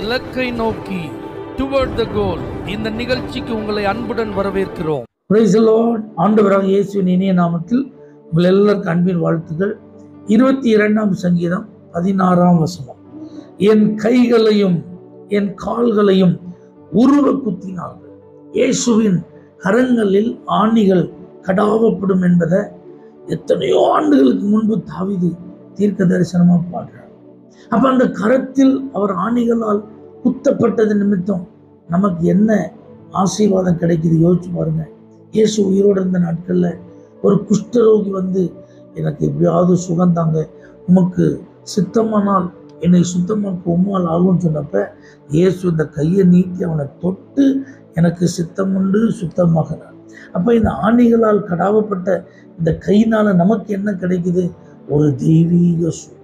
இலக்கை நோக்கி டுவர்ட் த கோல். இந்த நிகழ்ச்சிக்கு உங்களை அன்புடன் வரவேற்கிறோம். Praise the Lord. ஆண்டவராக இயேசுவின் இனிய நாமத்தில் உங்கள் எல்லாருக்கும் அன்பின் வாழ்த்துக்கள். 22ஆம் சங்கீதம் 16ஆம் வசனம். என் கைகளையும் என் கால்களையும் உருவ குத்தினார்கள். இயேசுவின் கரங்களில் ஆணிகள் கடாவப்படும் என்பதை எத்தனையோ ஆண்டுகளுக்கு முன்பு தாவீது தீர்க்க தரிசனமா பாடுறார். அப்ப அந்த கரத்தில் அவர் ஆணிகளால் குத்தப்பட்டது நிமித்தம் நமக்கு என்ன ஆசீர்வாதம் கிடைக்குது யோசிச்சு பாருங்க. இயேசு உயிரோடு இருந்த நாட்கள்ல ஒரு குஷ்டரோகி வந்து எனக்கு எப்படியாவது சுகம் தாங்க, உமக்கு சித்தமானால் என்னை சுத்தமாக்க உம்மால் ஆகும்னு சொன்னப்ப இயேசு இந்த கையை நீட்டி அவனை தொட்டு எனக்கு சித்தம் உண்டு சுத்தமாகிறார். அப்ப இந்த ஆணிகளால் கடாவப்பட்ட இந்த கையினால நமக்கு என்ன கிடைக்குது? ஒரு தெய்வீக சுகம்.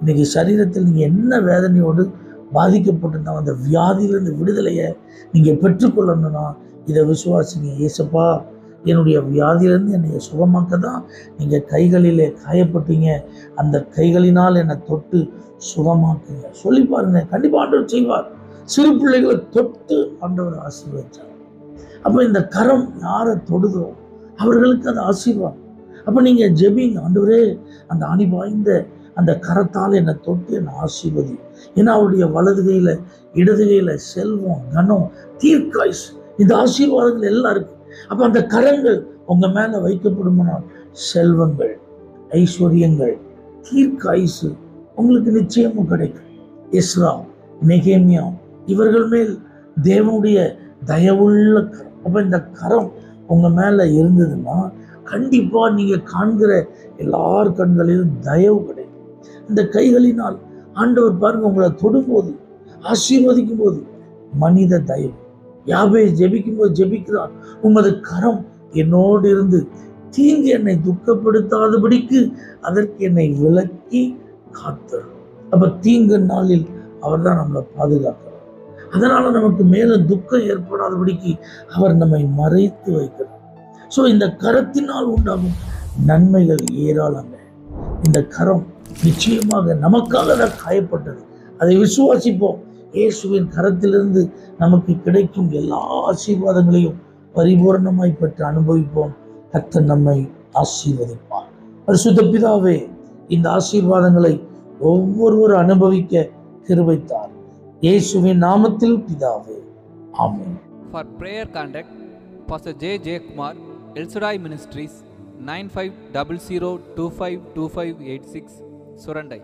இன்னைக்கு சரீரத்தில் நீங்க என்ன வேதனையோடு பாதிக்கப்பட்டிருந்தா அந்த வியாதியிலிருந்து விடுதலையை நீங்க பெற்றுக்கொள்ளணும்னா இதை விசுவாசிங்க. ஏசப்பா, என்னுடைய வியாதியிலிருந்து என்னை சுகமாக்க தான் நீங்க கைகளிலே காயப்பட்டீங்க, அந்த கைகளினால் என்னை தொட்டு சுகமாக்குங்க சொல்லி பாருங்க. கண்டிப்பா ஆண்டவர் செய்வார். சிறு பிள்ளைகளை தொட்டு ஆண்டவர் ஆசீர்வதிச்சார். அப்ப இந்த கரம் யாரை தொடுதோ அவர்களுக்கு அது ஆசீர்வாதம். அப்ப நீங்க ஜெபிங்க, ஆண்டவரே அந்த ஆணி வாய்ந்த அந்த கரத்தால் என்னை தொட்டு என்னை ஆசீர்வதி. ஏன்னா அவருடைய வலது கையில இடது கையில செல்வம், கனம், தீர்க்காயுசு, இந்த ஆசீர்வாதங்கள் எல்லாம் இருக்கு. அப்ப அந்த கரங்கள் உங்க மேல வைக்கப்படுமானால் செல்வங்கள், ஐஸ்வர்யங்கள், தீர்க்காயுசு உங்களுக்கு நிச்சயமும் கிடைக்கும். எஸ்ரா, நெகேமியா இவர்கள் மேல் தேவனுடைய தயவுள்ள கரம். அப்ப இந்த கரம் உங்க மேல இருந்ததுன்னா கண்டிப்பா நீங்க காண்கிற எல்லார் கண்களிலும் தயவு கிடைக்கும். இந்த கைகளினால் ஆண்டவர் பாருங்க உங்களை தொடும்போது, ஆசீர்வதிக்கும் போது மனித தயவு. யாவே ஜெபிக்கும் போது ஜெபிக்கிறார், உமது கரம் என்னோடு இருந்து தீங்கு என்னை துக்கப்படுத்தாதபடிக்கு அதற்கு என்னை விலக்கி காத்தரும். அப்ப தீங்கு நாளில் அவர் தான் நம்மளை பாதுகாக்கிறார். அதனால நமக்கு மேல துக்கம் ஏற்படாதபடிக்கு அவர் நம்மை மறைத்து வைக்கிறார். ஸோ இந்த கரத்தினால் உண்டாகும் நன்மைகள் ஏராளங்க. இந்த கரம் நிச்சயமாக நமக்காக தான் காயப்பட்டது. அதை விசுவாசிப்போம். இயேசுவின் கரத்திலிருந்து நமக்கு கிடைக்கும் எல்லா ஆசீர்வாதங்களையும் பரிபூர்ணமாய் பெற்று அனுபவிப்போம். கர்த்தர் நம்மை ஆசீர்வதிப்பார். பரிசுத்த பிதாவே, இந்த ஆசீர்வாதங்களை ஒவ்வொருவரும் அனுபவிக்க கிருபைத்தார். இயேசுவின் நாமத்தில் பிதாவே, ஆமென். For prayer contact Pastor J. Kumar, El Shaddai Ministries, 9500252586, Surandai.